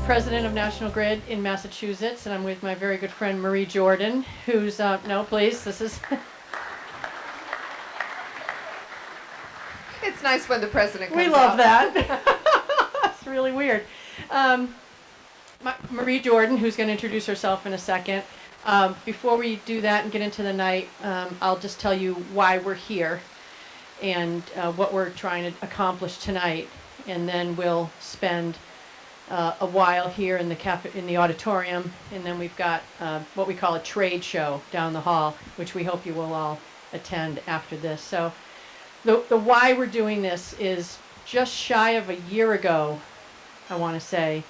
president of National Grid in Massachusetts, and I'm with my very good friend Marie Jordan, who's, no, please, this is... It's nice when the president comes We love out. that. It's really weird. Marie Jordan, who's going to introduce herself in a second. Before we do that and get into the night, I'll just tell you why we're here and what we're trying to accomplish tonight, and then we'll spend a while here in the auditorium, and then we've got what we call a trade show down the hall, which we hope you will all attend after this. So the why we're doing this is just shy of a year ago, I want to say,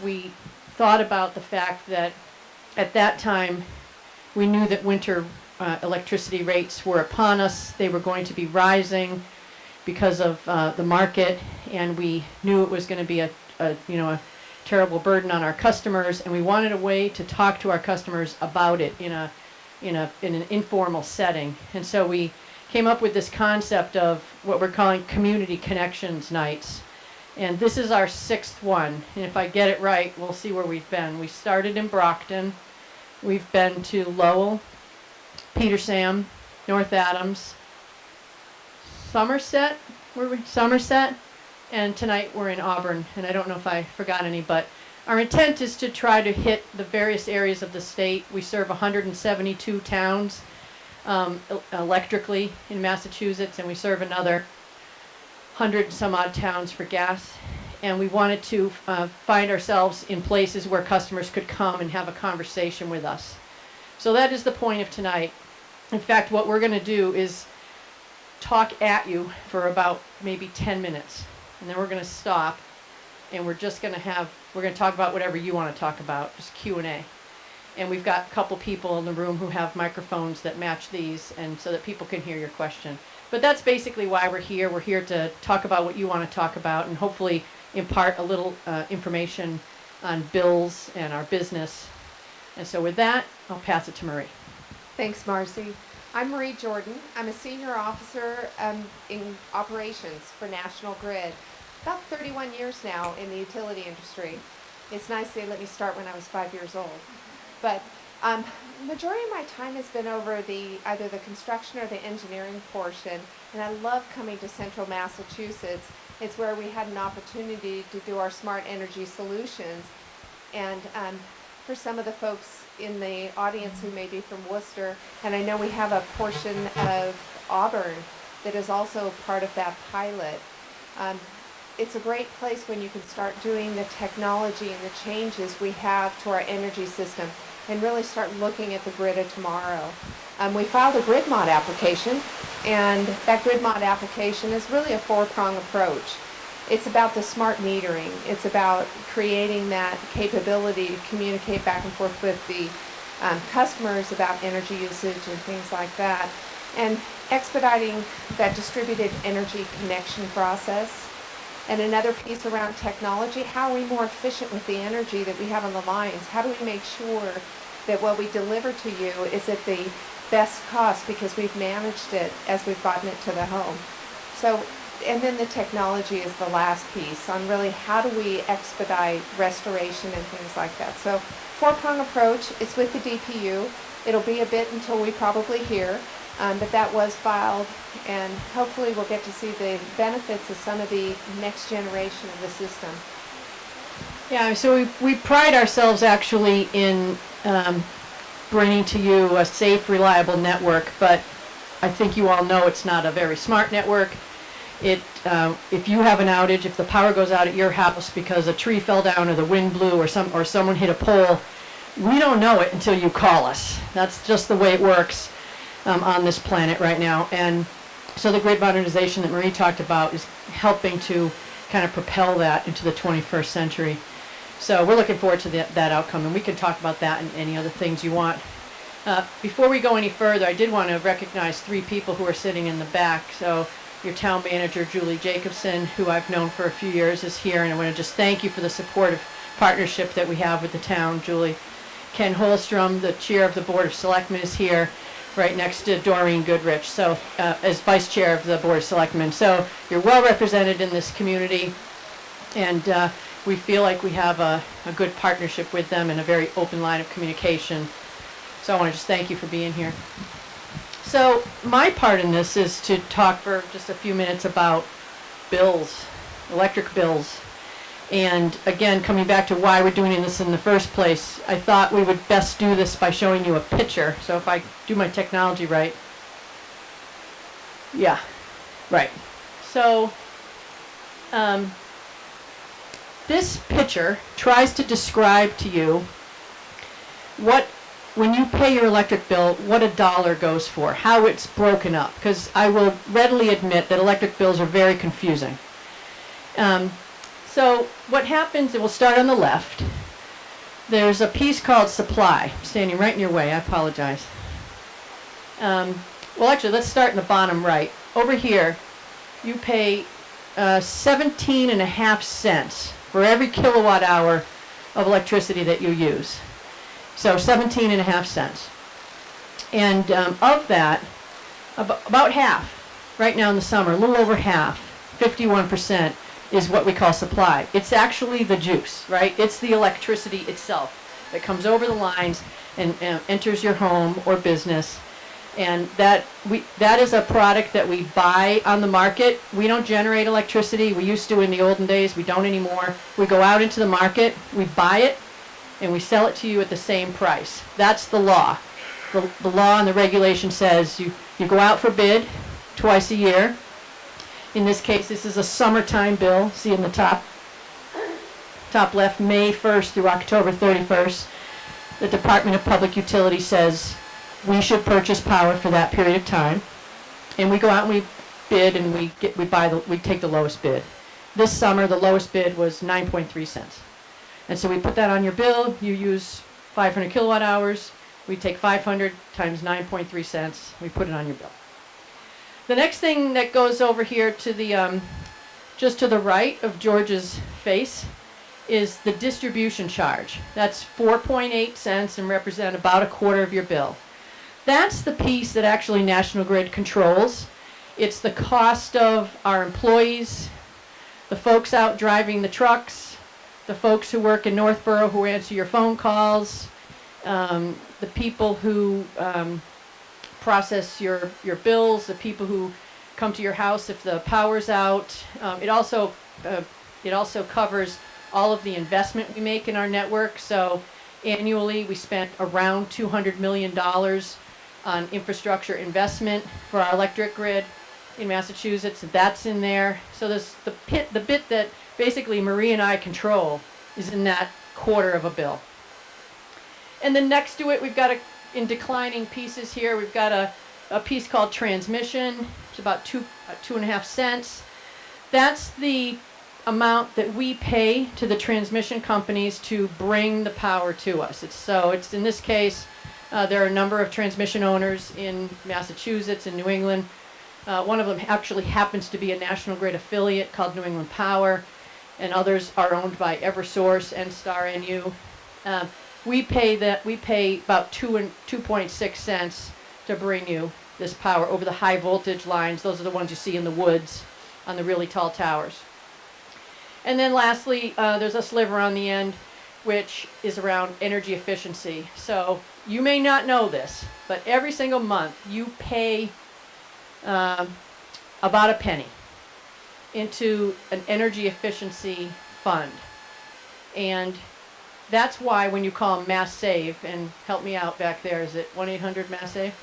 we thought about the fact that at that time we knew that winter electricity rates were upon us. They were going to be rising because of the market, and we knew it was going to be a terrible burden on our customers, and we wanted a way to talk to our customers about it in an informal setting. And so we came up with this concept of what we're calling community connections nights. And this is our 6th one, and if I get it right, we'll see where we've been. We started in Brockton, we've been to Lowell, Petersham, North Adams, Somerset, and tonight we're in Auburn, and I don't know if I forgot any, but our intent is to try to hit the various areas of the state. We serve 172 towns electrically in Massachusetts, and we serve another 100 and some odd towns for gas, and we wanted to find ourselves in places where customers could come and have a conversation with us. So that is the point of tonight. In fact, what we're going to do is talk at you for about maybe 10 minutes, and then we're going to stop, and we're going to talk about whatever you want to talk about, just Q&A. And we've got a couple people in the room who have microphones that match these, and so that people can hear your question. But that's basically why we're here. We're here to talk about what you want to talk about and hopefully impart a little information on bills and our business. And so with that, I'll pass it to Marie. Thanks, Marcy. I'm Marie Jordan. I'm a senior officer in operations for National Grid. About 31 years now in the utility industry. It's nice they let me start when I was 5 years old. But majority of my time has been over either the construction or the engineering portion, and I love coming to central Massachusetts. It's where we had an opportunity to do our smart energy solutions. And for some of the folks in the audience who may be from Worcester, and I know we have a portion of Auburn that is also part of that pilot. It's a great place when you can start doing the technology and the changes we have to our energy system and really start looking at the grid of tomorrow. We filed a grid mod application, and that grid mod application is really a 4-prong approach. It's about the smart metering. It's about creating that capability to communicate back and forth with the customers about energy usage and things like that, and expediting that distributed energy connection process. And another piece around technology, how are we more efficient with the energy that we have on the lines? How do we make sure that what we deliver to you is at the best cost because we've managed it as we've gotten it to the home? So, and then the technology is the last piece on really how do we expedite restoration and things like that. So 4-prong approach, it's with the DPU. It'll be a bit until we probably hear. But that was filed, and hopefully we'll get to see the benefits of some of the next generation of the system. Yeah, so we pride ourselves actually in bringing to you a safe, reliable network, but I think you all know it's not a very smart network. If you have an outage, if the power goes out at your house because a tree fell down or the wind blew or someone hit a pole, we don't know it until you call us. That's just the way it works on this planet right now. And so the grid modernization that Marie talked about is helping to kind of propel that into the 21st century. So we're looking forward to that outcome, and we can talk about that and any other things you want. Before we go any further, I did want to recognize 3 people who are sitting in the back. So your town manager, Julie Jacobson, who I've known for a few years, is here, and I want to just thank you for the supportive partnership that we have with the town, Julie. Ken Holstrom, the chair of the Board of Selectmen, is here, right next to Doreen Goodrich, so as vice chair of the Board of Selectmen. So you're well represented in this community, and we feel like we have a good partnership with them and a very open line of communication. So I want to just thank you for being here. So my part in this is to talk for just a few minutes about bills, electric bills. And again, coming back to why we're doing this in the first place, I thought we would best do this by showing you a picture. So if I do my technology right. Yeah, right. So this picture tries to describe to you when you pay your electric bill, what a dollar goes for, how it's broken up. Because I will readily admit that electric bills are very confusing. So what happens, and we'll start on the left. There's a piece called supply, standing right in your way, I apologize. Well, actually, let's start in the bottom right. Over here, you pay 17.5 cents for every kilowatt hour of electricity that you use. So 17.5 cents. And of that, about half, right now in the summer, a little over half, 51%, is what we call supply. It's actually the juice, right? It's the electricity itself that comes over the lines and enters your home or business. And that is a product that we buy on the market. We don't generate electricity. We used to in the olden days. We don't anymore. We go out into the market, we buy it, and we sell it to you at the same price. That's the law. The law and the regulation says you go out for bid twice a year. In this case, this is a summertime bill. See in the top left, May 1st through October 31st. The Department of Public Utilities says we should purchase power for that period of time. And we go out and we bid and we take the lowest bid. This summer, the lowest bid was 9.3 cents. And so we put that on your bill. You use 500 kilowatt hours. We take 500 times 9.3 cents. We put it on your bill. The next thing that goes over here to the, just to the right of George's face is the distribution charge. That's 4.8 cents and represent about a quarter of your bill. That's the piece that actually National Grid controls. It's the cost of our employees, the folks out driving the trucks, the folks who work in Northborough who answer your phone calls, the people who process your bills, the people who come to your house if the power's out. It also covers all of the investment we make in our network. So annually we spent around $200 million on infrastructure investment for our electric grid in Massachusetts. That's in there. So this, the bit that basically Marie and I control is in that quarter of a bill. And then next to it, we've got in declining pieces here, we've got a piece called transmission. It's about 2.5 cents. That's the amount that we pay to the transmission companies to bring the power to us. It's in this case, there are a number of transmission owners in Massachusetts and New England. One of them actually happens to be a National Grid affiliate called New England Power, and others are owned by Eversource and Star NU. We pay about 2.6 cents to bring you this power over the high voltage lines. Those are the ones you see in the woods on the really tall towers. And then lastly, there's a sliver on the end, which is around energy efficiency. So you may not know this, but every single month you pay about a penny into an energy efficiency fund. And that's why when you call Mass Save, and help me out back there, is it 1-800 Mass Save?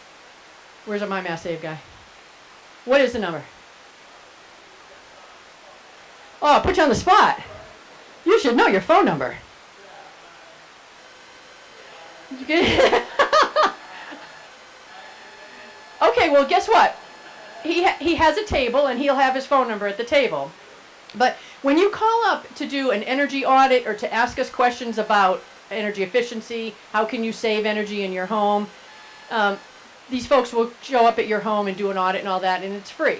Where's my Mass Save guy? What is the number? Oh, I put you on the spot. You should know your phone number. Okay, well, guess what? He has a table, and he'll have his phone number at the table. But when you call up to do an energy audit or to ask us questions about energy efficiency, how can you save energy in your home, these folks will show up at your home and do an audit and all that, and it's free.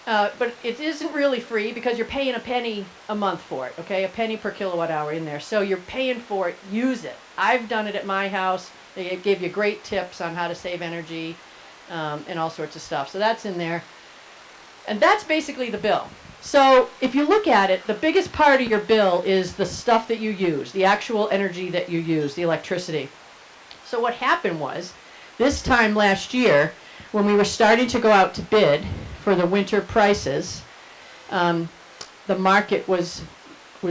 But it isn't really free because you're paying a penny a month for it, okay? A penny per kilowatt hour in there. So you're paying for it. Use it. I've done it at my house. They gave you great tips on how to save energy and all sorts of stuff. So that's in there. And that's basically the bill. So if you look at it, the biggest part of your bill is the stuff that you use, the actual energy that you use, the electricity. So what happened was, this time last year, when we were starting to go out to bid for the winter prices, the market was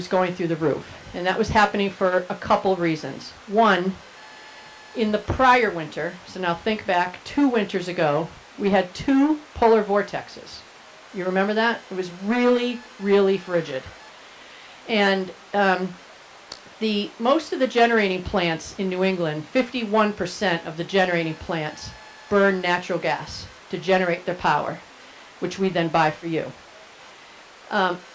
going through the roof. And that was happening for a couple reasons. One, in the prior winter, so now think back 2 winters ago, we had 2 polar vortexes. You remember that? It was really, really frigid. And most of the generating plants in New England, 51% of the generating plants burn natural gas to generate their power, which we then buy for you.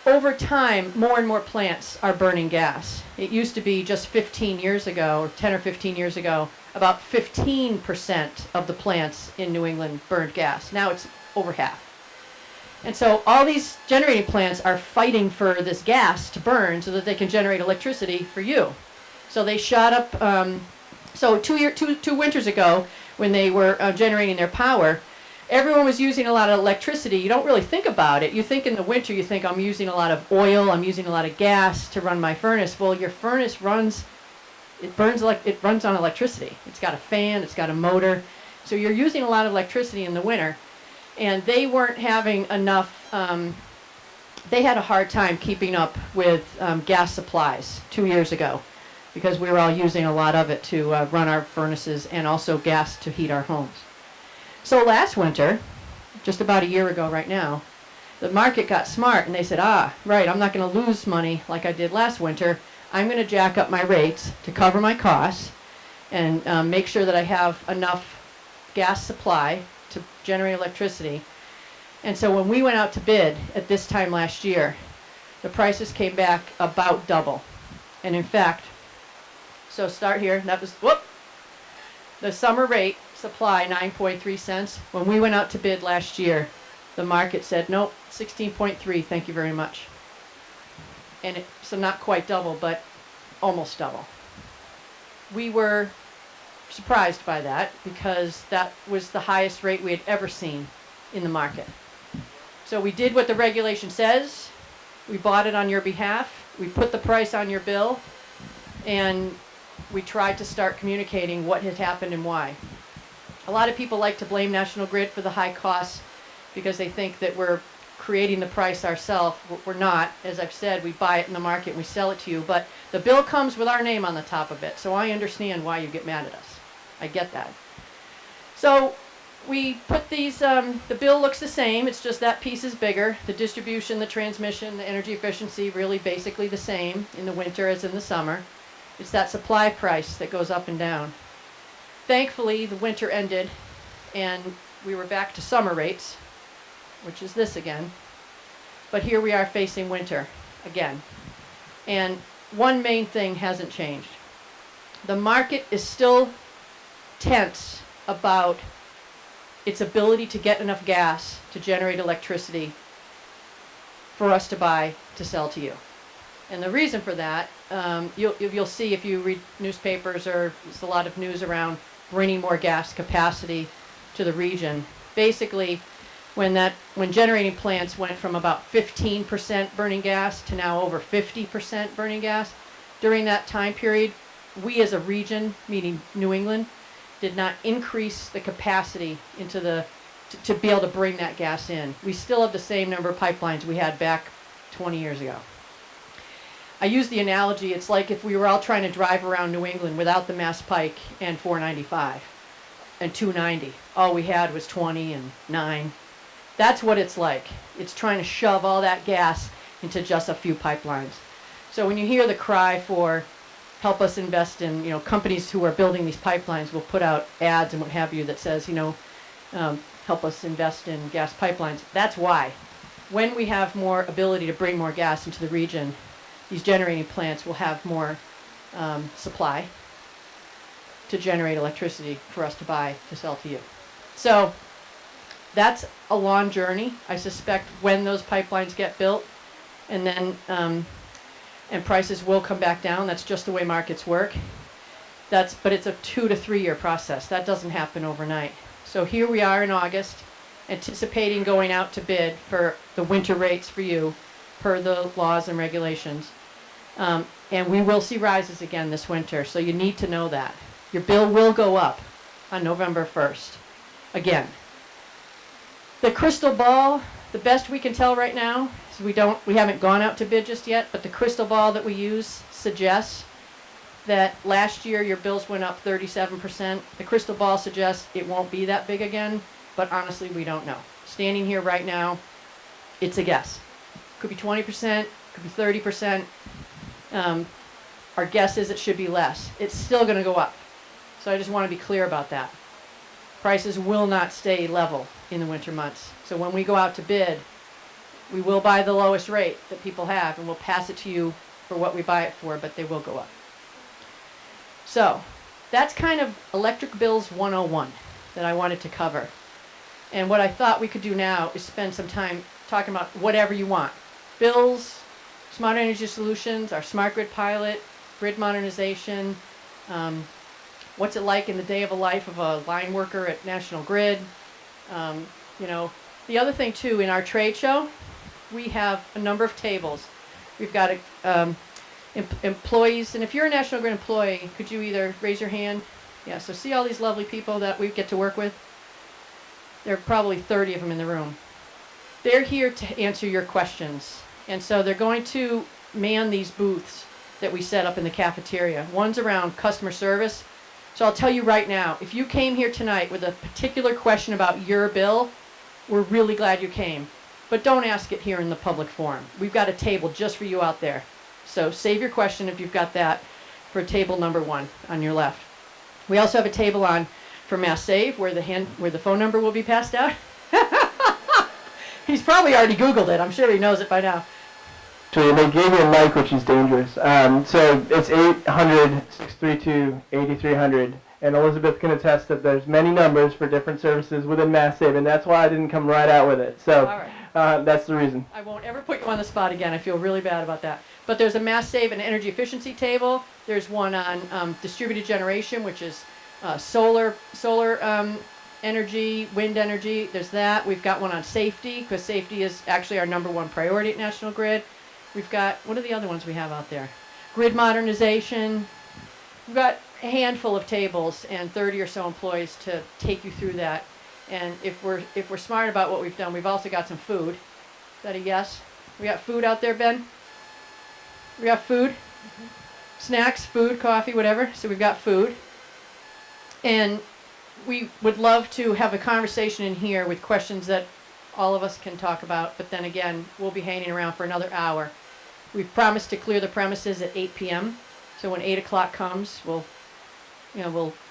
Over time, more and more plants are burning gas. It used to be just 15 years ago, or 10 or 15 years ago, about 15% of the plants in New England burned gas. Now it's over half. And so all these generating plants are fighting for this gas to burn so that they can generate electricity for you. So they shot up, so 2 winters ago, when they were generating their power, everyone was using a lot of electricity. You don't really think about it. You think in the winter, you think I'm using a lot of oil, I'm using a lot of gas to run my furnace. Well, your furnace it runs on electricity. It's got a fan, it's got a motor. So you're using a lot of electricity in the winter. And they weren't having enough, they had a hard time keeping up with gas supplies 2 years ago, because we were all using a lot of it to run our furnaces and also gas to heat our homes. So last winter, just about a year ago right now, the market got smart and they said, right, I'm not going to lose money like I did last winter. I'm going to jack up my rates to cover my costs and make sure that I have enough gas supply to generate electricity. And so when we went out to bid at this time last year, the prices came back about double. And in fact, so start here, that was, the summer rate supply, 9.3 cents. When we went out to bid last year, the market said, nope, 16.3, thank you very much. And so not quite double, but almost double. We were surprised by that because that was the highest rate we had ever seen in the market. So we did what the regulation says. We bought it on your behalf. We put the price on your bill, and we tried to start communicating what had happened and why. A lot of people like to blame National Grid for the high costs because they think that we're creating the price ourselves. We're not. As I've said, we buy it in the market and we sell it to you, but the bill comes with our name on the top of it, so I understand why you get mad at us. I get that. So we put these, the bill looks the same, it's just that piece is bigger. The distribution, the transmission, the energy efficiency, really basically the same in the winter as in the summer. It's that supply price that goes up and down. Thankfully, the winter ended and we were back to summer rates, which is this again. But here we are facing winter again. And one main thing hasn't changed. The market is still tense about its ability to get enough gas to generate electricity for us to buy to sell to you. And the reason for that, you'll see if you read newspapers, or there's a lot of news around bringing more gas capacity to the region. Basically, when generating plants went from about 15% burning gas to now over 50% burning gas, during that time period, we as a region, meaning New England, did not increase the capacity to be able to bring that gas in. We still have the same number of pipelines we had back 20 years ago. I use the analogy, it's like if we were all trying to drive around New England without the Mass Pike and 495 and 290. All we had was 20 and 9. That's what it's like. It's trying to shove all that gas into just a few pipelines. So when you hear the cry for help us invest in, companies who are building these pipelines will put out ads and what have you that says, help us invest in gas pipelines. That's why. When we have more ability to bring more gas into the region, these generating plants will have more supply to generate electricity for us to buy to sell to you. So that's a long journey. I suspect when those pipelines get built, and then and prices will come back down. That's just the way markets work. But it's a 2 to 3 year process. That doesn't happen overnight. So here we are in August, anticipating going out to bid for the winter rates for you. per the laws and regulations. And we will see rises again this winter, so you need to know that. Your bill will go up on November 1st, again. The crystal ball, the best we can tell right now, is we haven't gone out to bid just yet, but the crystal ball that we use suggests that last year your bills went up 37%. The crystal ball suggests it won't be that big again, but honestly, we don't know. Standing here right now, it's a guess. Could be 20%, could be 30%. Our guess is it should be less. It's still going to go up. So I just want to be clear about that. Prices will not stay level in the winter months. So when we go out to bid, we will buy the lowest rate that people have, and we'll pass it to you for what we buy it for, but they will go up. So that's kind of electric bills 101 that I wanted to cover. And what I thought we could do now is spend some time talking about whatever you want. Bills, smart energy solutions, our smart grid pilot, grid modernization, what's it like in the day of a life of a line worker at National Grid. The other thing too, in our trade show, we have a number of tables. We've got employees, and if you're a National Grid employee, could you either raise your hand? Yeah, so see all these lovely people that we get to work with? There are probably 30 of them in the room. They're here to answer your questions. And so they're going to man these booths that we set up in the cafeteria. One's around customer service. So I'll tell you right now, if you came here tonight with a particular question about your bill, we're really glad you came. But don't ask it here in the public forum. We've got a table just for you out there. So save your question if you've got that for table number 1 on your left. We also have a table on for Mass Save where the phone number will be passed out. He's probably already Googled it. I'm sure he knows it by now. So they gave me a mic, which is dangerous. So it's 800-632-8300. And Elizabeth can attest that there's many numbers for different services within Mass Save, and that's why I didn't come right out with it. So All right. That's the reason. I won't ever put you on the spot again. I feel really bad about that. But there's a Mass Save and energy efficiency table. There's one on distributed generation, which is solar energy, wind energy. There's that. We've got one on safety, because safety is actually our number 1 priority at National Grid. We've got, what are the other ones we have out there? Grid modernization. We've got a handful of tables and 30 or so employees to take you through that. And if we're smart about what we've done, we've also got some food. Is that a yes? We got food out there, Ben? We got food? Mm-hmm. Snacks, food, coffee, whatever. So we've got food. And we would love to have a conversation in here with questions that all of us can talk about. But then again, we'll be hanging around for another hour. We've promised to clear the premises at 8 p.m. So when 8 o'clock comes, we'll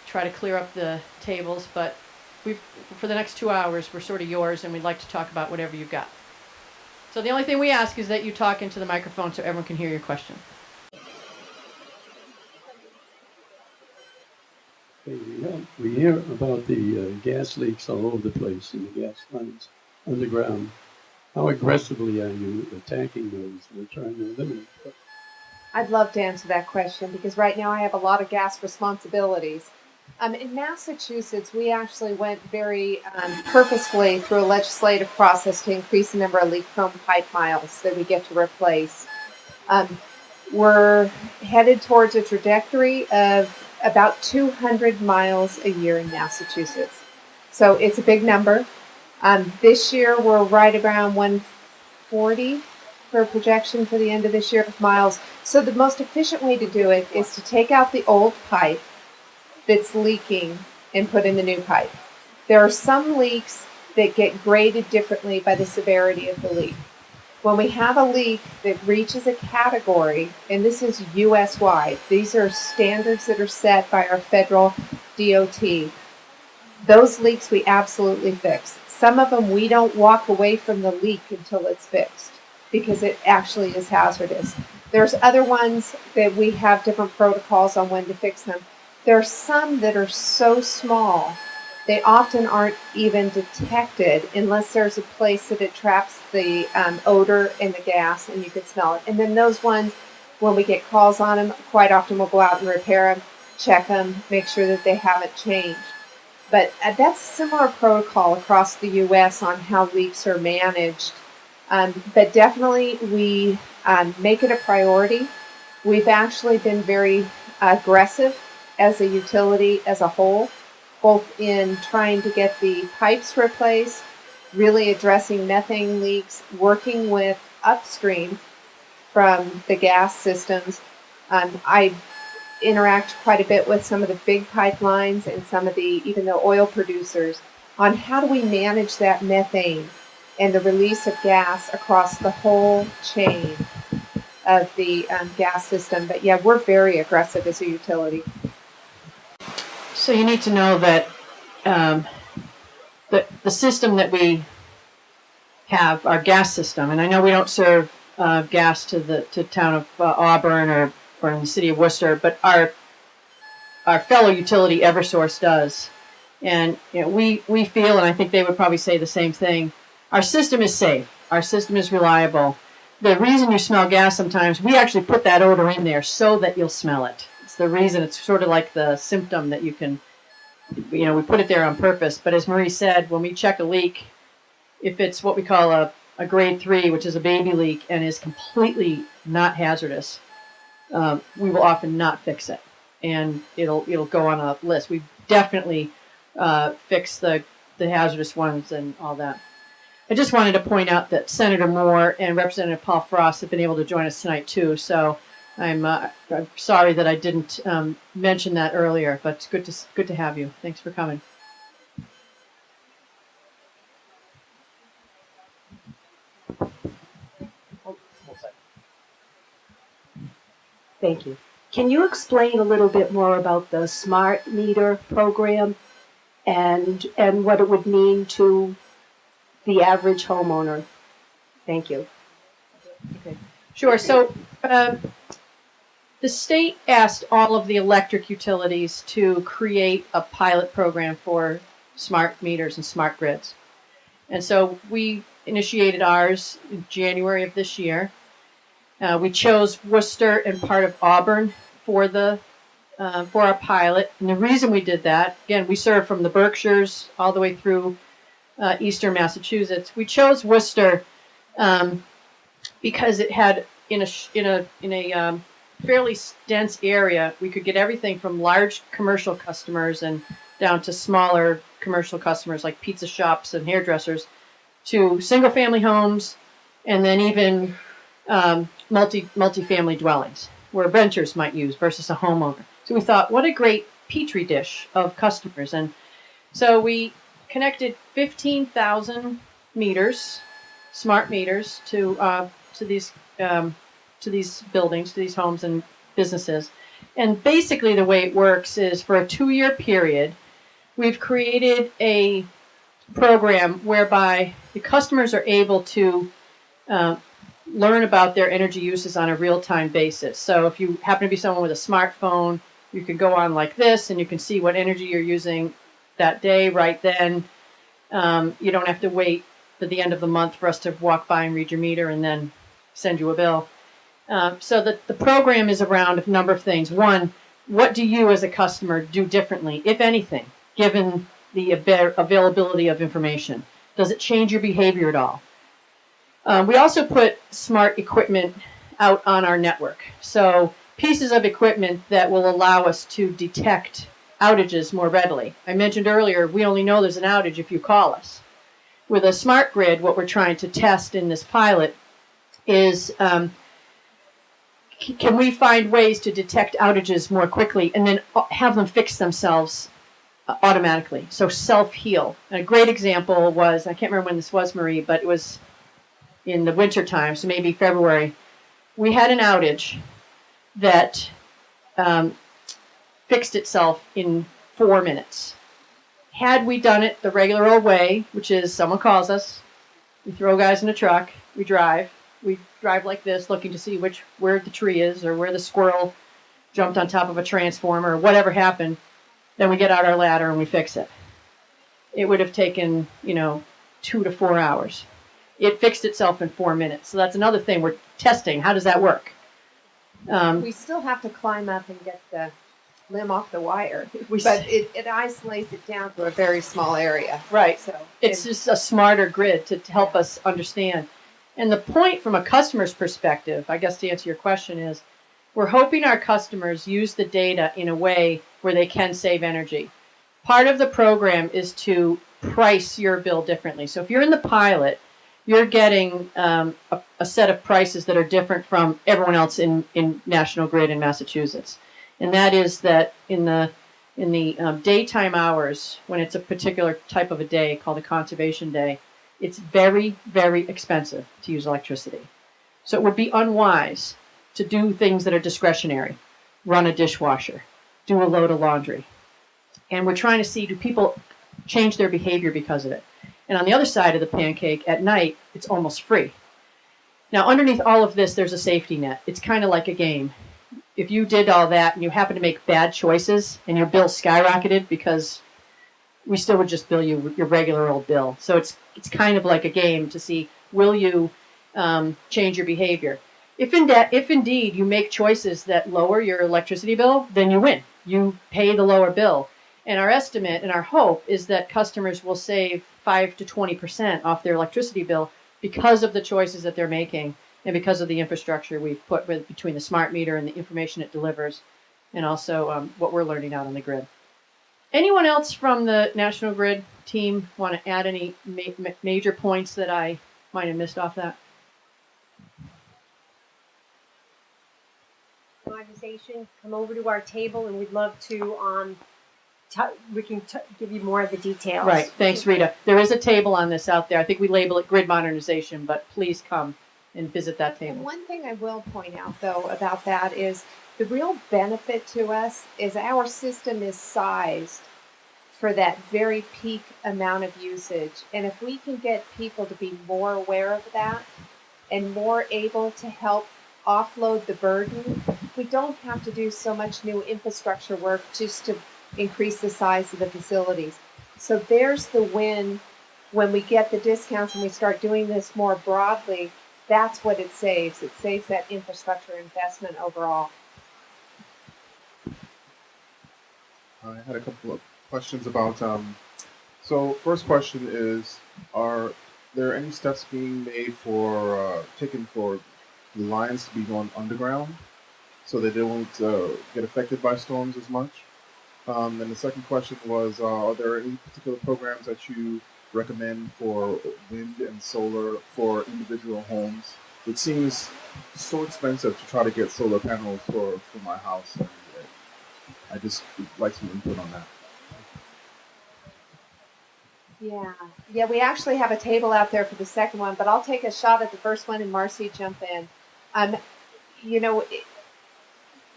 try to clear up the tables. But for the next 2 hours, we're sort of yours, and we'd like to talk about whatever you've got. So the only thing we ask is that you talk into the microphone so everyone can hear your question. We hear about the gas leaks all over the place and the gas lines underground. How aggressively are you attacking those and trying to eliminate them? I'd love to answer that question because right now I have a lot of gas responsibilities. In Massachusetts, we actually went very purposefully through a legislative process to increase the number of leak-prone pipe miles that we get to replace. We're headed towards a trajectory of about 200 miles a year in Massachusetts. So it's a big number. This year, we're right around 140 for a projection for the end of this year of miles. So the most efficient way to do it is to take out the old pipe that's leaking and put in the new pipe. There are some leaks that get graded differently by the severity of the leak. When we have a leak that reaches a category, and this is US-wide, these are standards that are set by our federal DOT, those leaks we absolutely fix. Some of them we don't walk away from the leak until it's fixed because it actually is hazardous. There's other ones that we have different protocols on when to fix them. There are some that are so small, they often aren't even detected unless there's a place that it traps the odor in the gas and you can smell it. And then those ones, when we get calls on them, quite often we'll go out and repair them, check them, make sure that they haven't changed. But that's a similar protocol across the U.S. on how leaks are managed But definitely we make it a priority. We've actually been very aggressive as a utility as a whole, both in trying to get the pipes replaced, really addressing methane leaks, working with upstream from the gas systems. I interact quite a bit with some of the big pipelines and some of the even the oil producers on how do we manage that methane and the release of gas across the whole chain of the gas system. But yeah, we're very aggressive as a utility. So you need to know that the system that we have, our gas system, and I know we don't serve gas to town of Auburn or in the city of Worcester, but our fellow utility Eversource does. And we feel, and I think they would probably say the same thing, our system is safe. Our system is reliable. The reason you smell gas sometimes, we actually put that odor in there so that you'll smell it. It's the reason. It's sort of like the symptom that you can, we put it there on purpose. But as Marie said, when we check a leak, if it's what we call a grade 3, which is a baby leak and is completely not hazardous, we will often not fix it. And it'll go on a list. We definitely fix the hazardous ones and all that. I just wanted to point out that Senator Moore and Representative Paul Frost have been able to join us tonight too. So I'm sorry that I didn't mention that earlier, but it's good to have you. Thanks for coming. Thank you. Can you explain a little bit more about the smart meter program and what it would mean to the average homeowner? Thank you. Okay. Sure. So the state asked all of the electric utilities to create a pilot program for smart meters and smart grids. And so we initiated ours in January of this year. We chose Worcester and part of Auburn for our pilot. And the reason we did that, again, we serve from the Berkshires all the way through eastern Massachusetts. We chose Worcester because it had in a fairly dense area. We could get everything from large commercial customers and down to smaller commercial customers like pizza shops and hairdressers, to single-family homes, and then even multi-family dwellings where renters might use versus a homeowner. So we thought, what a great petri dish of customers. And so we connected 15,000 meters, smart meters, to these buildings, to these homes and businesses. And basically the way it works is for a 2-year period, we've created a program whereby the customers are able to learn about their energy uses on a real-time basis. So if you happen to be someone with a smartphone, you can go on like this and you can see what energy you're using that day right then. You don't have to wait to the end of the month for us to walk by and read your meter and then send you a bill. So the program is around a number of things. One, what do you as a customer do differently, if anything, given the availability of information? Does it change your behavior at all? We also put smart equipment out on our network. So pieces of equipment that will allow us to detect outages more readily. I mentioned earlier, we only know there's an outage if you call us. With a smart grid, what we're trying to test in this pilot is can we find ways to detect outages more quickly and then have them fix themselves automatically? So self-heal. And a great example was, I can't remember when this was, Marie, but it was in the winter time, so maybe February. We had an outage that fixed itself in 4 minutes. Had we done it the regular old way, which is someone calls us, we throw guys in a truck, we drive like this, looking to see where the tree is or where the squirrel jumped on top of a transformer or whatever happened, then we get out our ladder and we fix it. It would have taken, 2 to 4 hours. It fixed itself in 4 minutes. So that's another thing we're testing. How does that work? We still have to climb up and get the limb off the wire, but it isolates it down to a very small area. Right. So It's just a smarter grid to help us understand. And the point from a customer's perspective, I guess to answer your question, is we're hoping our customers use the data in a way where they can save energy. Part of the program is to price your bill differently. So if you're in the pilot, you're getting a set of prices that are different from everyone else in National Grid in Massachusetts. And that is that in the daytime hours, when it's a particular type of a day called a conservation day, it's very, very expensive to use electricity. So it would be unwise to do things that are discretionary, run a dishwasher, do a load of laundry. And we're trying to see, do people change their behavior because of it? And on the other side of the pancake, at night, it's almost free. Now, underneath all of this, there's a safety net. It's kind of like a game. If you did all that and you happen to make bad choices and your bill skyrocketed, because we still would just bill you your regular old bill. So it's kind of like a game to see, will you change your behavior? If indeed you make choices that lower your electricity bill, then you win. You pay the lower bill. And our estimate and our hope is that customers will save 5 to 20% off their electricity bill because of the choices that they're making and because of the infrastructure we've put between the smart meter and the information it delivers, and also what we're learning out on the grid. Anyone else from the National Grid team want to add any major points that I might have missed off that? Modernization, come over to our table, and we'd love to we can give you more of the details. Right. Thanks, Rita. There is a table on this out there. I think we label it Grid Modernization, but please come and visit that And table. one thing I will point out, though, about that is the real benefit to us is our system is sized for that very peak amount of usage. And if we can get people to be more aware of that and more able to help offload the burden, we don't have to do so much new infrastructure work just to increase the size of the facilities. So there's the win when we get the discounts and we start doing this more broadly. That's what it saves. It saves that infrastructure investment overall. I had a couple of questions about. So first question is, are there any steps being made taken for the lines to be going underground so that they won't get affected by storms as much? Then the second question was, are there any particular programs that you recommend for wind and solar for individual homes? It seems so expensive to try to get solar panels for my house. And I just would like some input on that. Yeah, we actually have a table out there for the second one, but I'll take a shot at the first one and Marcy jump in.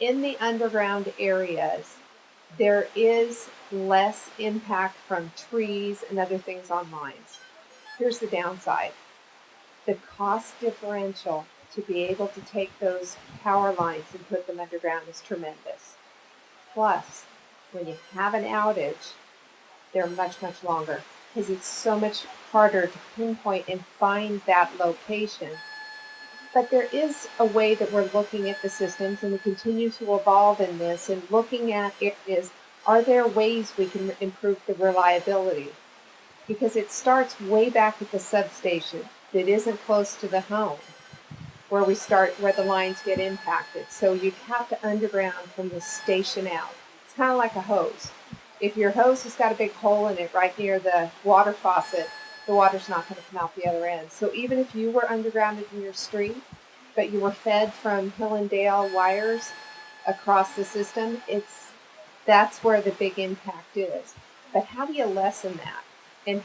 In the underground areas, there is less impact from trees and other things on lines. Here's the downside. The cost differential to be able to take those power lines and put them underground is tremendous. Plus, when you have an outage, they're much, much longer because it's so much harder to pinpoint and find that location. But there is a way that we're looking at the systems, and we continue to evolve in this, and looking at it is, are there ways we can improve the reliability? Because it starts way back at the substation that isn't close to the home, where the lines get impacted. So you'd have to underground from the station out. It's kind of like a hose. If your hose has got a big hole in it right near the water faucet, the water's not going to come out the other end. So even if you were undergrounded in your street, but you were fed from Hill and Dale wires across the system, that's where the big impact is. But how do you lessen that? And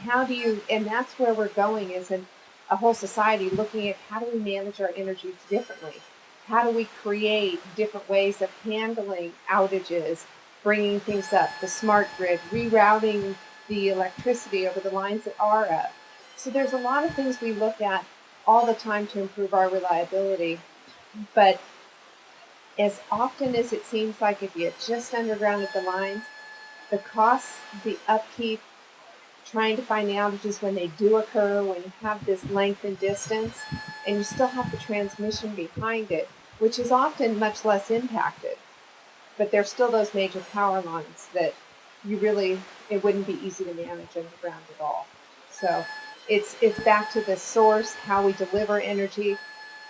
that's where we're going, is in a whole society looking at how do we manage our energy differently? How do we create different ways of handling outages, bringing things up, the smart grid, rerouting the electricity over the lines that are up. So there's a lot of things we look at all the time to improve our reliability. But as often as it seems like if you just undergrounded the lines, the costs, the upkeep, trying to find the outages when they do occur, when you have this length and distance, and you still have the transmission behind it, which is often much less impacted. But there's still those major power lines that it wouldn't be easy to manage underground at all. So It's back to the source, how we deliver energy,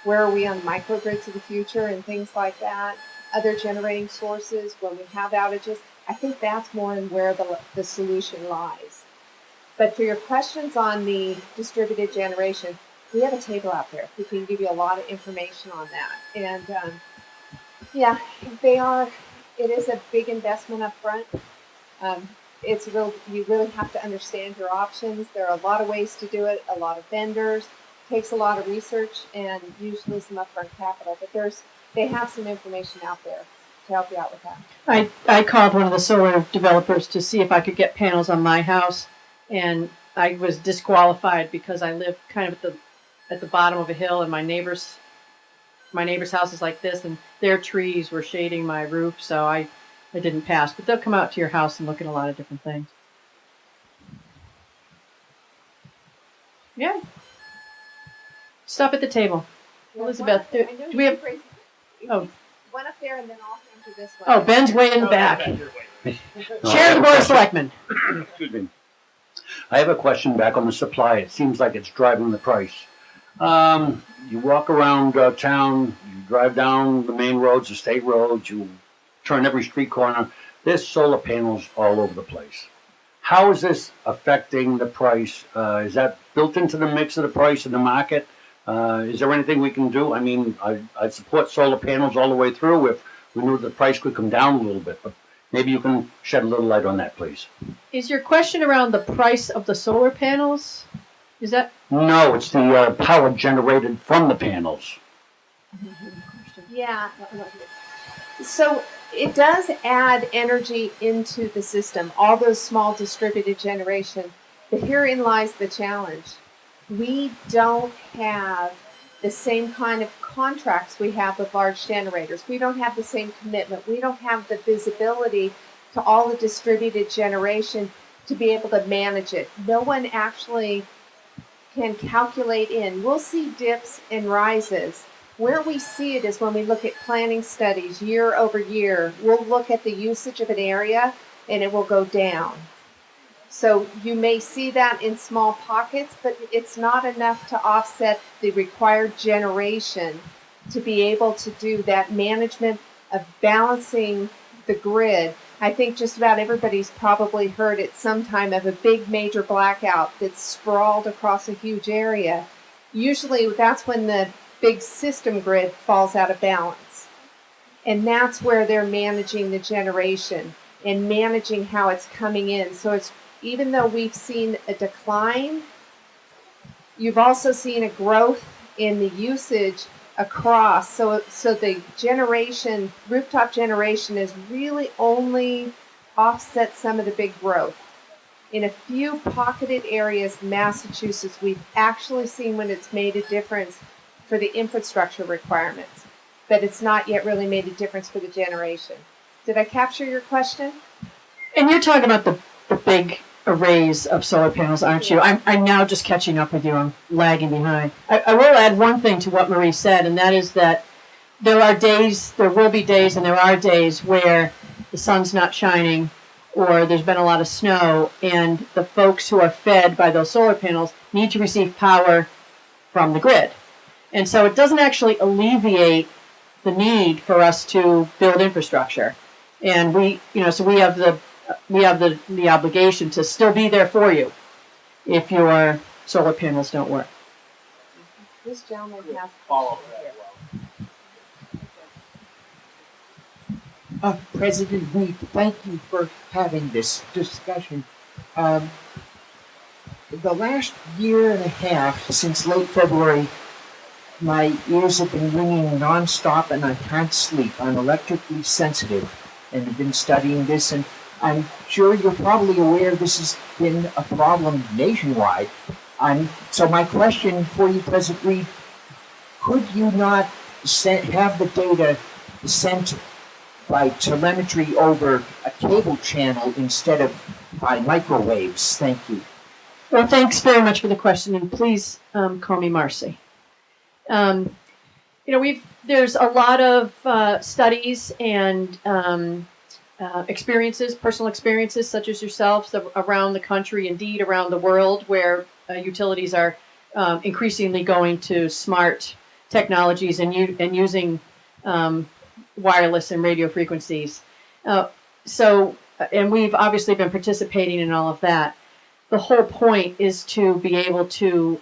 where are we on microgrids of the future and things like that, other generating sources when we have outages. I think that's more in where the solution lies. But for your questions on the distributed generation, we have a table out there. We can give you a lot of information on that. And yeah, it is a big investment up front. You really have to understand your options. There are a lot of ways to do it, a lot of vendors, takes a lot of research and usually some upfront capital, but they have some information out there to help you out with that. I called one of the solar developers to see if I could get panels on my house, and I was disqualified because I live kind of at the bottom of a hill, and my neighbor's house is like this, and their trees were shading my roof, so I didn't pass. But they'll come out to your house and look at a lot of different things. Yeah. Stop at the table. Elizabeth, do we have... Oh. One up there and then I'll come to this one. Oh, Ben's way in the back. Chair of the Board of Selectmen. Excuse me. I have a question back on the supply. It seems like it's driving the price. You walk around town, you drive down the main roads, the state roads, you turn every street corner. There's solar panels all over the place. How is this affecting the price? Is that built into the mix of the price in the market? Is there anything we can do? I mean, I'd support solar panels all the way through if we knew the price could come down a little bit, but maybe you can shed a little light on that, please. Is your question around the price of the solar panels? Is that? No, it's the power generated from the panels. Yeah. So it does add energy into the system, all those small distributed generation. But herein lies the challenge. We don't have the same kind of contracts we have with large generators. We don't have the same commitment. We don't have the visibility to all the distributed generation to be able to manage it. No one actually can calculate in. We'll see dips and rises. Where we see it is when we look at planning studies year over year. We'll look at the usage of an area and it will go down. So you may see that in small pockets, but it's not enough to offset the required generation to be able to do that management of balancing the grid. I think just about everybody's probably heard at some time of a big major blackout that's sprawled across a huge area. Usually that's when the big system grid falls out of balance. And that's where they're managing the generation and managing how it's coming in. So it's even though we've seen a decline, you've also seen a growth in the usage across. So the generation, rooftop generation, is really only offset some of the big growth. In a few pocketed areas, Massachusetts, we've actually seen when it's made a difference for the infrastructure requirements, but it's not yet really made a difference for the generation. Did I capture your question? And you're talking about the big arrays of solar panels, aren't you? I'm now just catching up with you. I'm lagging behind. I will add one thing to what Marie said, and that is that there will be days, and there are days where the sun's not shining or there's been a lot of snow, and the folks who are fed by those solar panels need to receive power from the grid. And so it doesn't actually alleviate the need for us to build infrastructure. And we have the obligation to still be there for you if your solar panels don't work. This gentleman has follow that. President Reed, thank you for having this discussion. The last year and a half, since late February, my ears have been ringing nonstop and I can't sleep. I'm electrically sensitive and have been studying this, and I'm sure you're probably aware this has been a problem nationwide. So my question for you, President Reed, could you not have the data sent by telemetry over a cable channel instead of by microwaves? Thank you. Well, thanks very much for the question, and please call me Marcy. There's a lot of studies and personal experiences such as yourselves around the country, indeed around the world, where utilities are increasingly going to smart technologies and using wireless and radio frequencies. And we've obviously been participating in all of that. The whole point is to be able to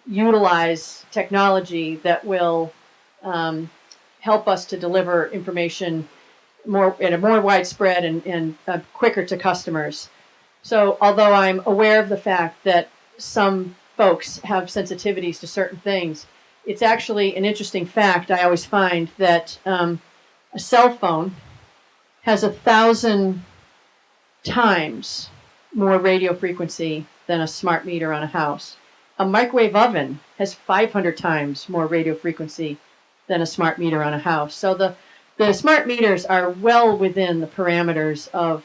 utilize technology that will help us to deliver information more in a more widespread and quicker to customers. So although I'm aware of the fact that some folks have sensitivities to certain things, it's actually an interesting fact I always find that a cell phone has 1,000 times more radio frequency than a smart meter on a house. A microwave oven has 500 times more radio frequency than a smart meter on a house. So the smart meters are well within the parameters of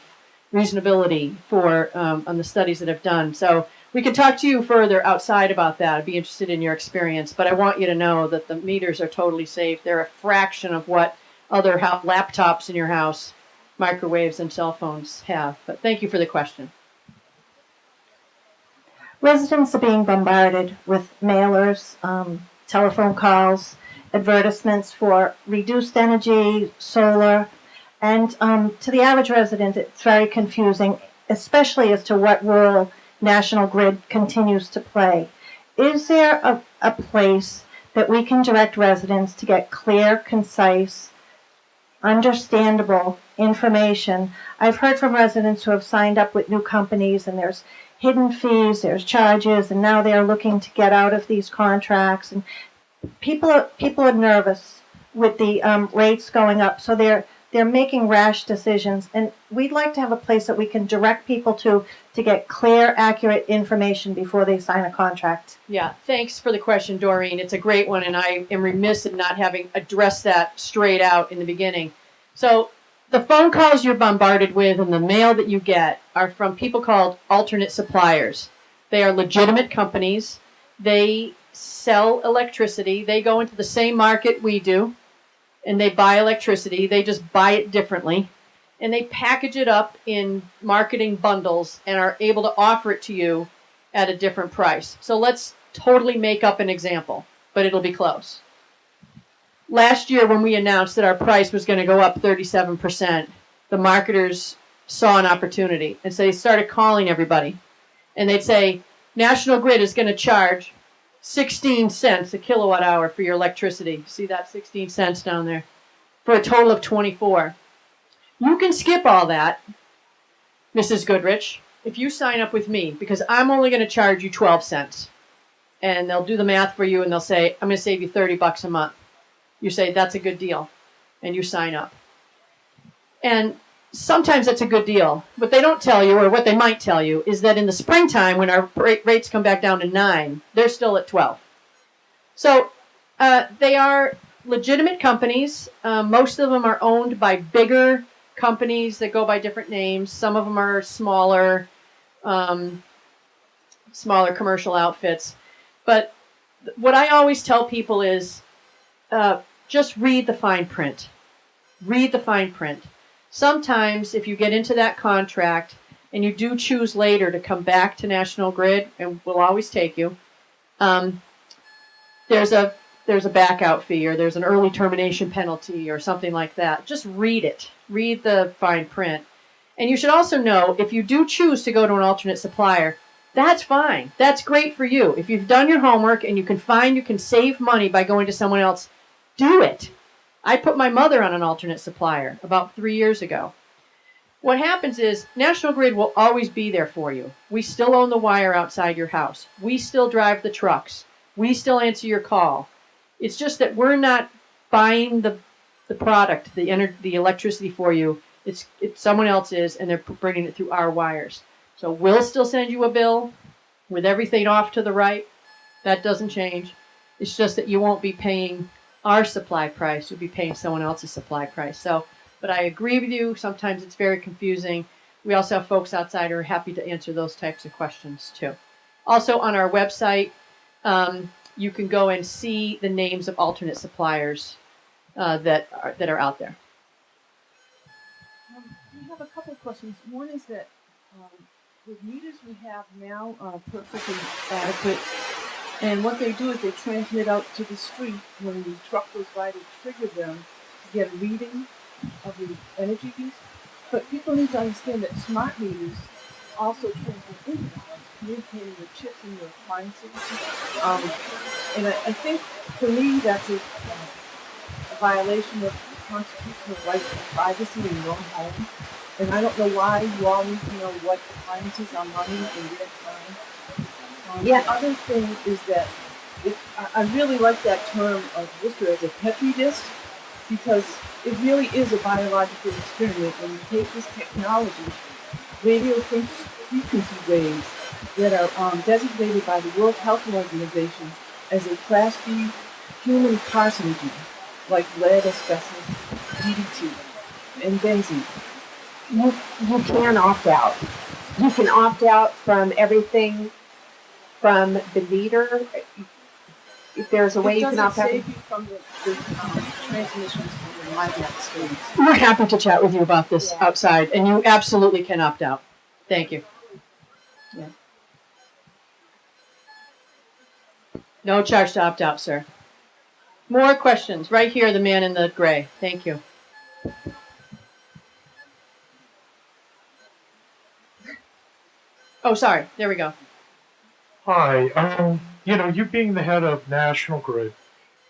reasonability for on the studies that I've done. So we can talk to you further outside about that. I'd be interested in your experience, but I want you to know that the meters are totally safe. They're a fraction of what other laptops in your house, microwaves, and cell phones have. But thank you for the question. Residents are being bombarded with mailers, telephone calls, advertisements for reduced energy, solar, and to the average resident, it's very confusing, especially as to what role National Grid continues to play. Is there a place that we can direct residents to get clear, concise, understandable information? I've heard from residents who have signed up with new companies, and there's hidden fees, there's charges, and now they're looking to get out of these contracts. And people are nervous with the rates going up, so they're making rash decisions. And we'd like to have a place that we can direct people to get clear, accurate information before they sign a contract. Yeah, thanks for the question, Doreen. It's a great one, and I am remiss in not having addressed that straight out in the beginning. So the phone calls you're bombarded with and the mail that you get are from people called alternate suppliers. They are legitimate companies. They sell electricity. They go into the same market we do, and they buy electricity. They just buy it differently. And they package it up in marketing bundles and are able to offer it to you at a different price. So let's totally make up an example, but it'll be close. Last year, when we announced that our price was going to go up 37%, the marketers saw an opportunity. And so they started calling everybody. And they'd say, National Grid is going to charge 16 cents a kilowatt hour for your electricity. See that 16 cents down there? For a total of 24. You can skip all that, Mrs. Goodrich, if you sign up with me, because I'm only going to charge you 12 cents. And they'll do the math for you and they'll say, I'm going to save you $30 a month. You say, that's a good deal. And you sign up. And sometimes that's a good deal. What they don't tell you, or what they might tell you, is that in the springtime, when our rates come back down to 9, they're still at 12. So they are legitimate companies. Most of them are owned by bigger companies that go by different names. Some of them are smaller commercial outfits. But what I always tell people is just read the fine print. Read the fine print. Sometimes if you get into that contract and you do choose later to come back to National Grid, and we'll always take you, there's a back out fee, or there's an early termination penalty or something like that. Just read it. Read the fine print. And you should also know, if you do choose to go to an alternate supplier, that's fine. That's great for you. If you've done your homework and you can find you can save money by going to someone else, do it. I put my mother on an alternate supplier about 3 years ago. What happens is National Grid will always be there for you. We still own the wire outside your house. We still drive the trucks. We still answer your call. It's just that we're not buying the product, the electricity for you. It's someone else is, and they're bringing it through our wires. So we'll still send you a bill with everything off to the right. That doesn't change. It's just that you won't be paying our supply price. You'll be paying someone else's supply price. So, but I agree with you. Sometimes it's very confusing. We also have folks outside who are happy to answer those types of questions too. Also on our website, you can go and see the names of alternate suppliers that are out there. We have a couple of questions. One is that The meters we have now are perfectly adequate, and what they do is they transmit out to the street when the truck goes by to trigger them to get a reading of the energy use. But people need to understand that smart meters also transmit into the house, communicating with chips in your appliances. And I think for me that's a violation of constitutional right to privacy in your own home. And I don't know why you all need to know what appliances are running in real time. Yeah. The other thing is that I really like that term of Worcester as a Petri dish, because it really is a biological experiment when you take this technology, radio frequency waves that are designated by the World Health Organization as a Class B human carcinogen, like lead, asbestos, DDT, and benzene. You can opt out. You can opt out from everything from the meter. If there's a way It you can doesn't opt out. save you from the transmissions from the LIDAC states. We're happy to chat with you about this outside, and you absolutely can opt out. Thank you. Yeah. No charge to opt out, sir. More questions? Right here, the man in the gray. Thank you. Oh, sorry. There we go. Hi. You being the head of National Grid,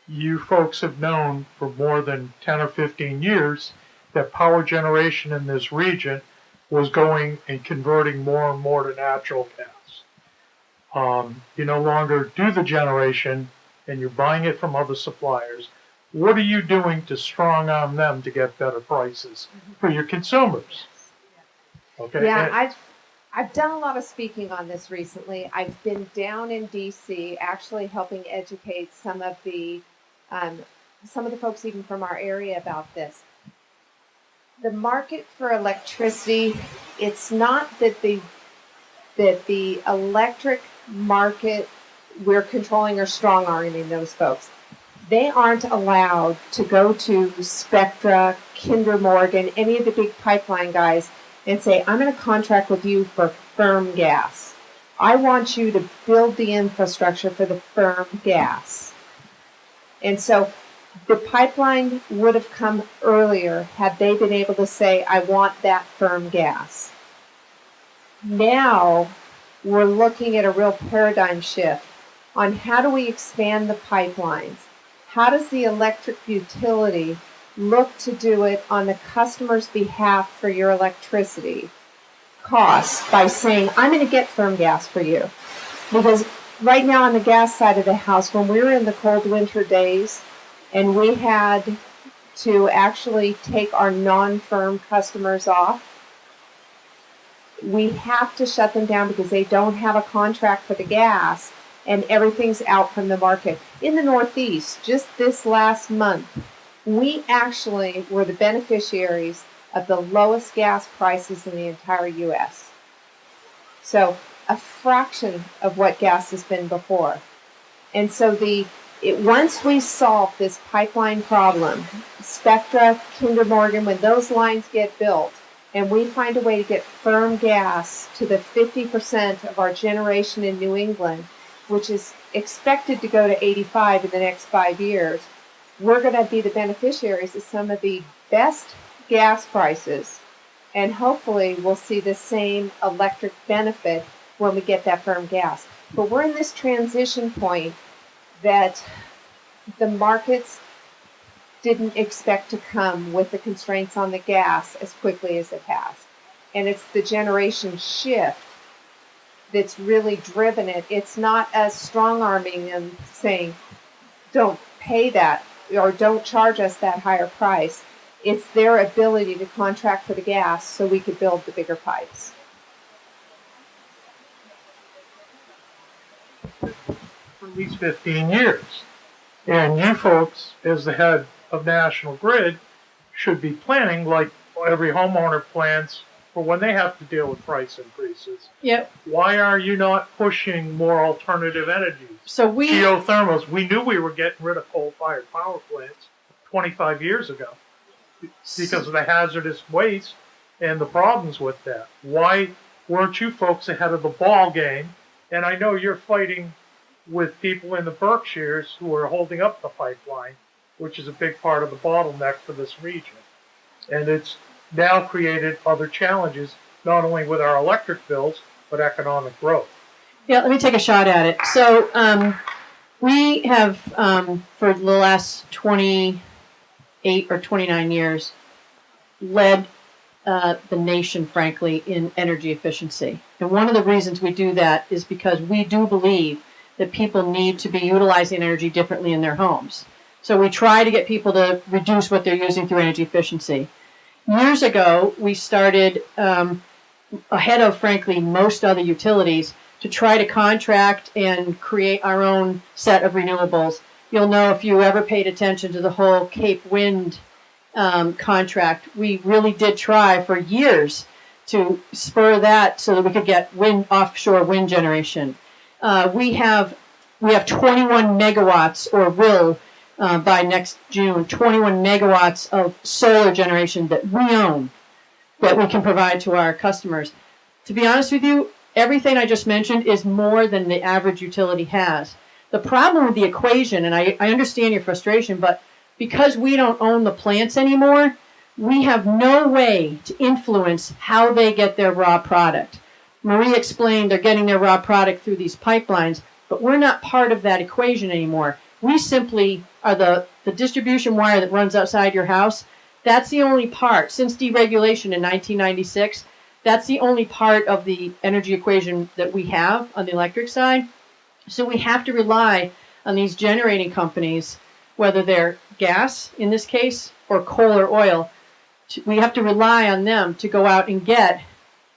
you folks have known for more than 10 or 15 years that power generation in this region was going and converting more and more to natural gas. You no longer do the generation and you're buying it from other suppliers. What are you doing to strong arm them to get better prices for your consumers? Okay. Yeah, I've done a lot of speaking on this recently. I've been down in DC actually helping educate some of the folks even from our area about this. The market for electricity, it's not that the electric market we're controlling or strong arming those folks. They aren't allowed to go to Spectra, Kinder Morgan, any of the big pipeline guys and say, I'm going to contract with you for firm gas. I want you to build the infrastructure for the firm gas. And so the pipeline would have come earlier had they been able to say, I want that firm gas. Now we're looking at a real paradigm shift on how do we expand the pipelines? How does the electric utility look to do it on the customer's behalf for your electricity costs by saying, I'm going to get firm gas for you? Because right now on the gas side of the house, when we were in the cold winter days and we had to actually take our non-firm customers off, we have to shut them down because they don't have a contract for the gas and everything's out from the market. In the Northeast, just this last month, we actually were the beneficiaries of the lowest gas prices in the entire U.S. So a fraction of what gas has been before. And so once we solve this pipeline problem, Spectra, Kinder Morgan, when those lines get built, and we find a way to get firm gas to the 50% of our generation in New England, which is expected to go to 85 in the next 5 years, we're going to be the beneficiaries of some of the best gas prices. And hopefully we'll see the same electric benefit when we get that firm gas. But we're in this transition point that the markets didn't expect to come with the constraints on the gas as quickly as it has. And it's the generation shift that's really driven it. It's not us strong-arming them saying, don't pay that or don't charge us that higher price. It's their ability to contract for the gas so we could build the bigger pipes. For at least 15 years. And you folks, as the head of National Grid, should be planning like every homeowner plans for when they have to deal with price increases. Yep. Why are you not pushing more alternative energies? So Geothermals. We knew we were getting rid of coal-fired power plants 25 years ago because of the hazardous waste and the problems with that. Why weren't you folks ahead of the ball game? And I know you're fighting with people in the Berkshires who are holding up the pipeline, which is a big part of the bottleneck for this region. And it's now created other challenges, not only with our electric bills, but economic growth. Yeah, let me take a shot at it. So we have, for the last 28 or 29 years, led the nation, frankly, in energy efficiency. And one of the reasons we do that is because we do believe that people need to be utilizing energy differently in their homes. So we try to get people to reduce what they're using through energy efficiency. Years ago, we started, ahead of, frankly, most other utilities, to try to contract and create our own set of renewables. You'll know if you ever paid attention to the whole Cape Wind contract. We really did try for years to spur that so that we could get offshore wind generation. We have 21 megawatts, or will by next June, 21 megawatts of solar generation that we own, that we can provide to our customers. To be honest with you, everything I just mentioned is more than the average utility has. The problem with the equation, and I understand your frustration, but because we don't own the plants anymore, we have no way to influence how they get their raw product. Marie explained they're getting their raw product through these pipelines, but we're not part of that equation anymore. We simply are the distribution wire that runs outside your house. That's the only part. Since deregulation in 1996, that's the only part of the energy equation that we have on the electric side. So we have to rely on these generating companies, whether they're gas, in this case, or coal or oil. We have to rely on them to go out and get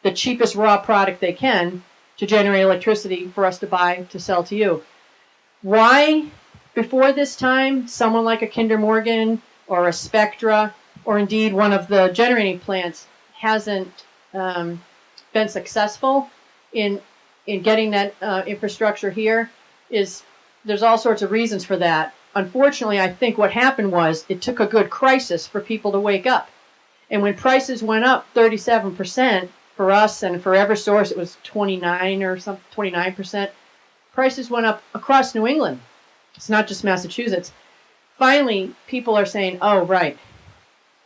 the cheapest raw product they can to generate electricity for us to buy to sell to you. Why, before this time, someone like a Kinder Morgan or a Spectra, or indeed one of the generating plants, hasn't been successful in getting that infrastructure here, is there's all sorts of reasons for that. Unfortunately, I think what happened was it took a good crisis for people to wake up. And when prices went up 37% for us, and for Eversource it was 29%. Prices went up across New England. It's not just Massachusetts. Finally, people are saying, oh, right,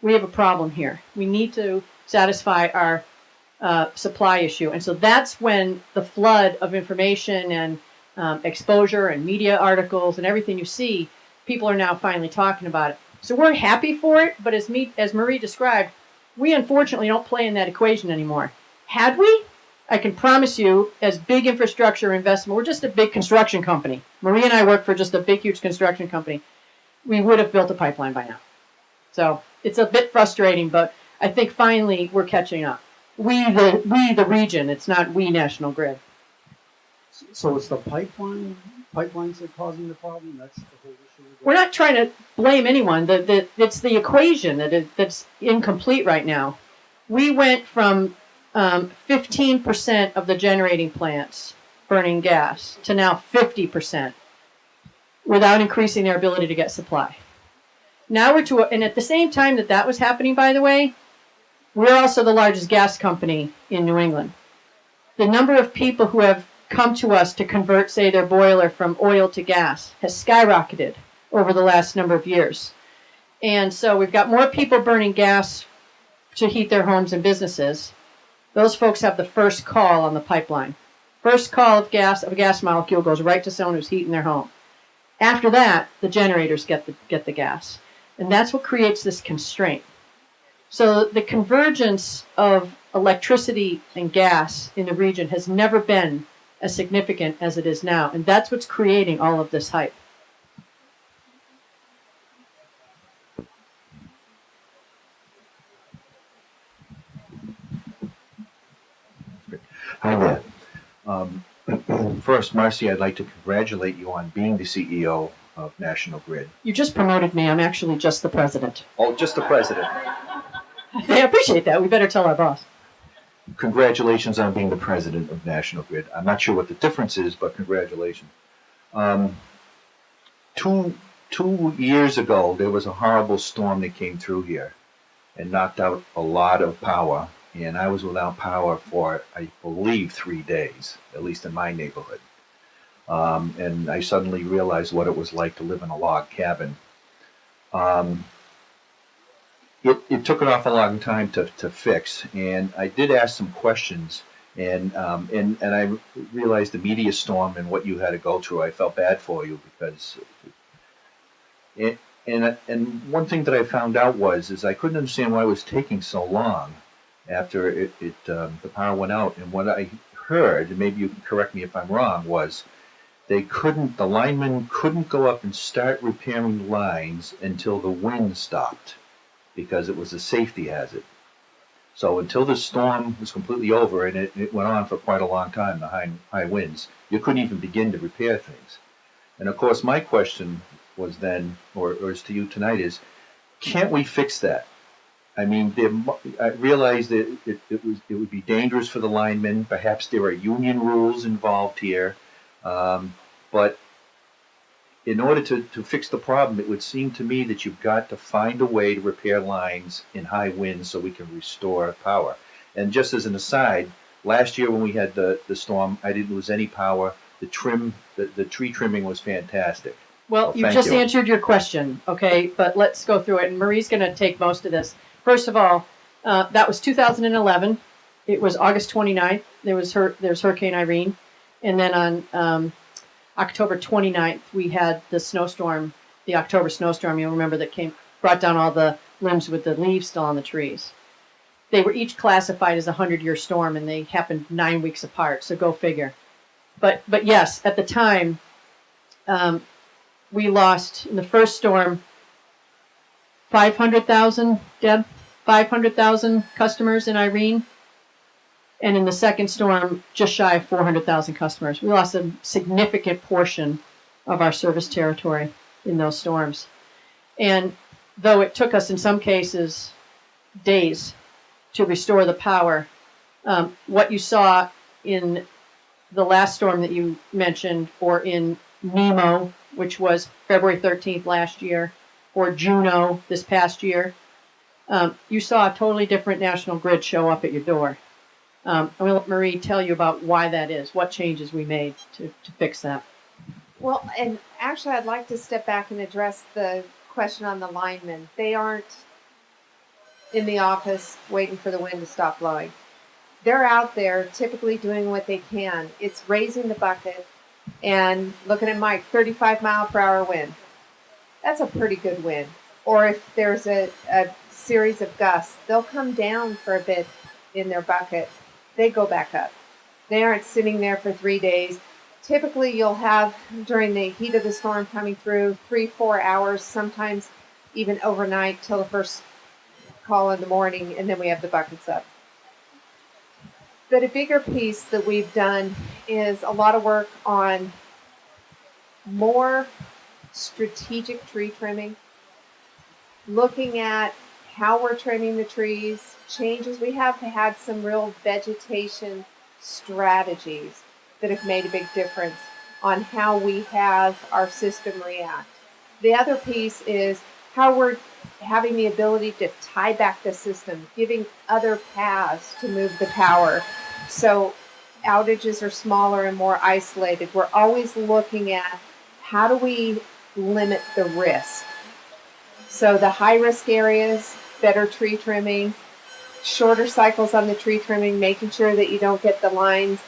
we have a problem here. We need to satisfy our supply issue. And so that's when the flood of information and exposure and media articles and everything you see, people are now finally talking about it. So we're happy for it, but as Marie described, we unfortunately don't play in that equation anymore. Had we, I can promise you, as big infrastructure investment, we're just a big construction company. Marie and I work for just a big, huge construction company. We would have built a pipeline by now. So it's a bit frustrating, but I think finally we're catching up. We the region, it's not we National Grid. So it's the pipelines that are causing the problem? That's the whole issue? We're not trying to blame anyone. It's the equation that's incomplete right now. We went from 15% of the generating plants burning gas to now 50% without increasing their ability to get supply. Now and at the same time that was happening, by the way, we're also the largest gas company in New England. The number of people who have come to us to convert, say, their boiler from oil to gas has skyrocketed over the last number of years. And so we've got more people burning gas to heat their homes and businesses. Those folks have the first call on the pipeline. First call of a gas molecule goes right to someone who's heating their home. After that, the generators get the gas. And that's what creates this constraint. So the convergence of electricity and gas in the region has never been as significant as it is now. And that's what's creating all of this hype. Hi there. First, Marcy, I'd like to congratulate you on being the CEO of National Grid. You just promoted me. I'm actually just the president. Oh, just the president. I appreciate that. We better tell our boss. Congratulations on being the president of National Grid. I'm not sure what the difference is, but congratulations. 2 years ago, there was a horrible storm that came through here and knocked out a lot of power and I was without power for, I believe, 3 days, at least in my neighborhood. And I suddenly realized what it was like to live in a log cabin. It took an awful long time to fix, and I did ask some questions, and I realized the media storm and what you had to go through. I felt bad for you because it, and one thing that I found out is I couldn't understand why it was taking so long after the power went out. And what I heard, and maybe you can correct me if I'm wrong, was the linemen couldn't go up and start repairing lines until the wind stopped, because it was a safety hazard. So until the storm was completely over, and it went on for quite a long time, the high winds, you couldn't even begin to repair things. And of course, my question was then, or is to you tonight, is can't we fix that? I mean, I realize that it would be dangerous for the linemen. Perhaps there are union rules involved here, but in order to fix the problem, it would seem to me that you've got to find a way to repair lines in high winds so we can restore power. And just as an aside, last year when we had the storm, I didn't lose any power. The tree trimming was fantastic. Well, you thank just you. answered your question, okay? But let's go through it. And Marie's going to take most of this. First of all, that was 2011. It was August 29th. There's Hurricane Irene. And then on October 29th, we had the snowstorm, the October snowstorm, you'll remember, that brought down all the limbs with the leaves still on the trees. They were each classified as a 100-year storm, and they happened 9 weeks apart, so go figure. But yes, at the time, we lost, in the first storm, 500,000, Deb? 500,000 customers in Irene. And in the second storm, just shy of 400,000 customers. We lost a significant portion of our service territory in those storms. And though it took us, in some cases, days to restore the power, what you saw in the last storm that you mentioned, or in Nemo, which was February 13th last year, or Juno this past year, you saw a totally different National Grid show up at your door. I'm going to let Marie tell you about why that is, what changes we made to fix that. Well, and actually, I'd like to step back and address the question on the linemen. They aren't in the office waiting for the wind to stop blowing. They're out there typically doing what they can. It's raising the bucket and looking at Mike, 35-mile-per-hour wind. That's a pretty good wind. Or if there's a series of gusts, they'll come down for a bit in their bucket. They go back up. They aren't sitting there for 3 days. Typically, you'll have, during the heat of the storm coming through, 3-4 hours, sometimes even overnight till the first call in the morning, and then we have the buckets up. But a bigger piece that we've done is a lot of work on more strategic tree trimming, looking at how we're trimming the trees, changes. We have had some real vegetation strategies that have made a big difference on how we have our system react. The other piece is how we're having the ability to tie back the system, giving other paths to move the power. So outages are smaller and more isolated. We're always looking at how do we limit the risk. So the high risk areas, better tree trimming, shorter cycles on the tree trimming, making sure that you don't get the lines,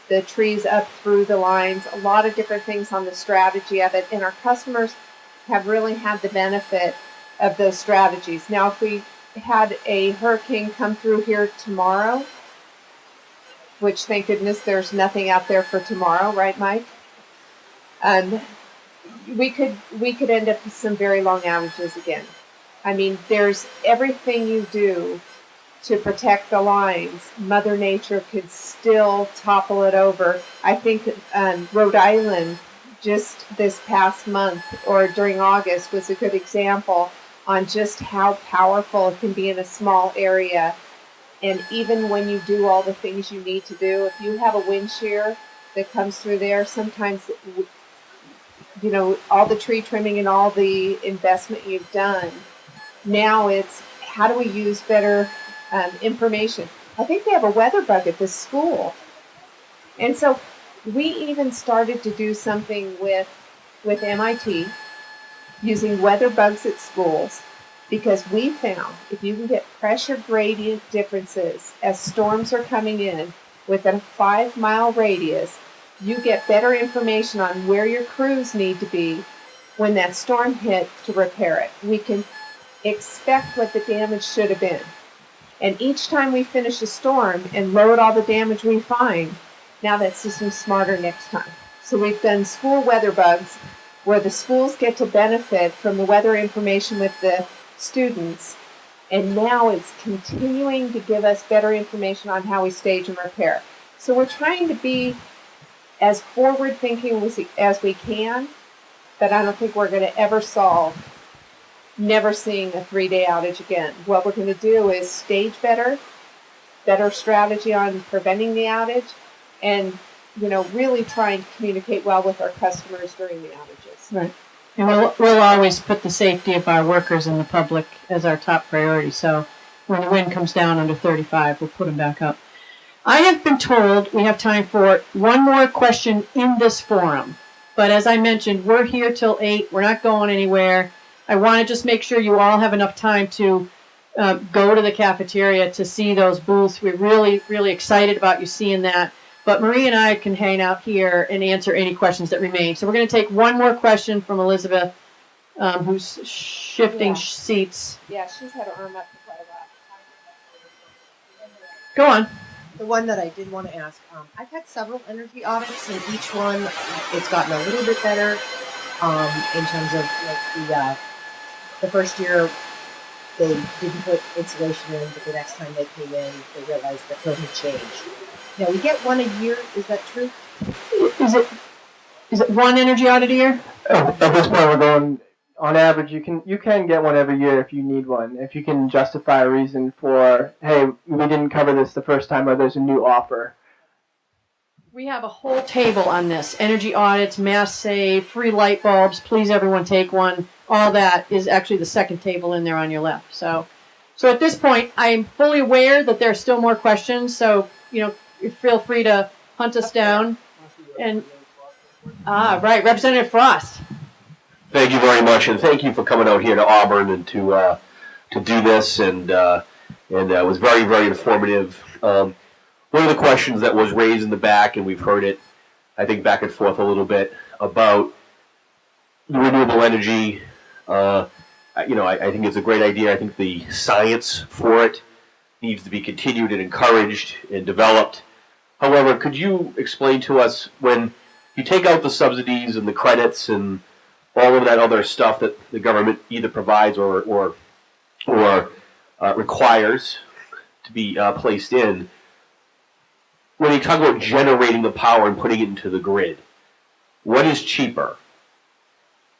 the trees up through the lines, a lot of different things on the strategy of it. And our customers have really had the benefit of those strategies. Now, if we had a hurricane come through here tomorrow, which thank goodness there's nothing out there for tomorrow, right, Mike? We could end up with some very long outages again. I mean, there's everything you do to protect the lines. Mother Nature could still topple it over. I think Rhode Island just this past month or during August was a good example on just how powerful it can be in a small area. And even when you do all the things you need to do, if you have a wind shear that comes through there, sometimes, you know, all the tree trimming and all the investment you've done, now it's how do we use better information? I think they have a weather bug at this school. And so we even started to do something with MIT using weather bugs at schools, because we found if you can get pressure gradient differences as storms are coming in within a 5-mile radius, you get better information on where your crews need to be when that storm hit to repair it. We can expect what the damage should have been. And each time we finish a storm and load all the damage we find, now that system's smarter next time. So we've done school weather bugs where the schools get to benefit from the weather information with the students. And now it's continuing to give us better information on how we stage and repair. So we're trying to be as forward thinking as we can, but I don't think we're going to ever solve never seeing a 3-day outage again. What we're going to do is stage better strategy on preventing the outage, and really trying to communicate well with our customers during the outages. Right. And we'll always put the safety of our workers and the public as our top priority. So when the wind comes down under 35, we'll put them back up. I have been told we have time for one more question in this forum. But as I mentioned, we're here till 8. We're not going anywhere. I want to just make sure you all have enough time to go to the cafeteria to see those booths. We're really, really excited about you seeing that. But Marie and I can hang out here and answer any questions that remain. So we're going to take one more question from Elizabeth, who's shifting seats. Yeah, she's had her arm up for quite a while. Go on. The one that I did want to ask, I've had several energy audits, and each one it's gotten a little bit better in terms of like the first year they didn't put insulation in, but the next time they came in, they realized the code had changed. Now we get one a year. Is that true? Is it one energy audit a year? At this point, we're going on average. You can get one every year if you need one. If you can justify a reason for, hey, we didn't cover this the first time, or there's a new offer. We have a whole table on this. Energy audits, mass save, free light bulbs, please everyone take one. All that is actually the second table in there on your left. So at this point, I'm fully aware that there are still more questions. So, feel free to hunt us down. And, right, Representative Frost. Thank you very much, and thank you for coming out here to Auburn and to do this, and it was very, very informative. One of the questions that was raised in the back, and we've heard it, I think, back and forth a little bit about the renewable energy. I think it's a great idea. I think the science for it needs to be continued and encouraged and developed. However, could you explain to us, when you take out the subsidies and the credits and all of that other stuff that the government either provides or requires to be placed in, when you talk about generating the power and putting it into the grid, what is cheaper,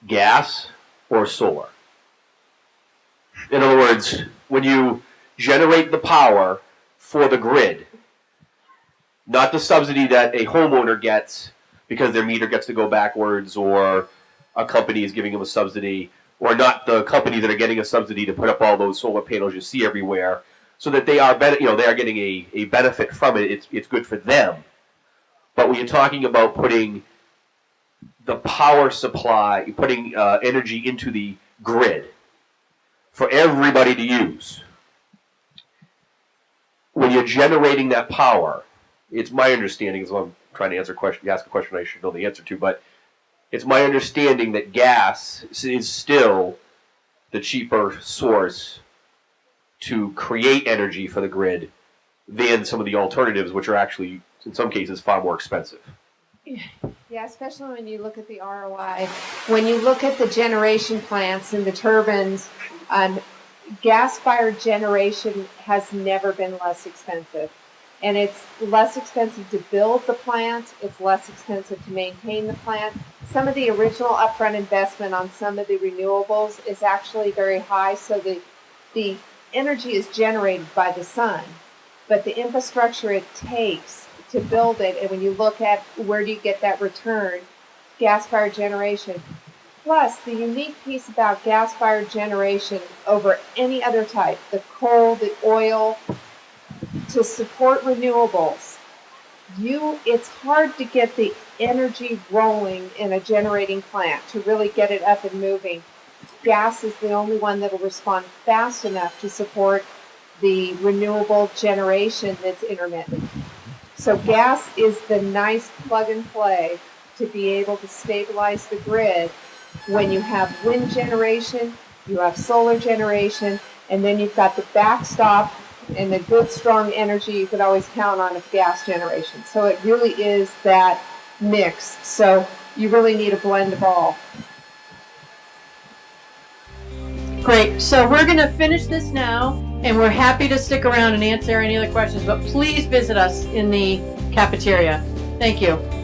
gas or solar? In other words, when you generate the power for the grid, not the subsidy that a homeowner gets because their meter gets to go backwards, or a company is giving them a subsidy, or not the companies that are getting a subsidy to put up all those solar panels you see everywhere, so that they are getting a benefit from it. It's good for them. But when you're talking about putting the power supply, putting energy into the grid for everybody to use, when you're generating that power, it's my understanding, so I'm trying to ask a question I should know the answer to, but it's my understanding that gas is still the cheaper source to create energy for the grid than some of the alternatives, which are actually, in some cases, far more expensive. Yeah, especially when you look at the ROI. When you look at the generation plants and the turbines, gas-fired generation has never been less expensive. And it's less expensive to build the plant. It's less expensive to maintain the plant. Some of the original upfront investment on some of the renewables is actually very high, so the energy is generated by the sun. But the infrastructure it takes to build it, and when you look at where do you get that return, gas-fired generation. Plus, the unique piece about gas-fired generation over any other type, the coal, the oil, to support renewables, it's hard to get the energy rolling in a generating plant to really get it up and moving. Gas is the only one that will respond fast enough to support the renewable generation that's intermittent. So gas is the nice plug and play to be able to stabilize the grid when you have wind generation, you have solar generation, and then you've got the backstop and the good strong energy you could always count on of gas generation. So it really is that mix. So you really need a blend of all. Great. So we're going to finish this now, and we're happy to stick around and answer any other questions, but please visit us in the cafeteria. Thank you.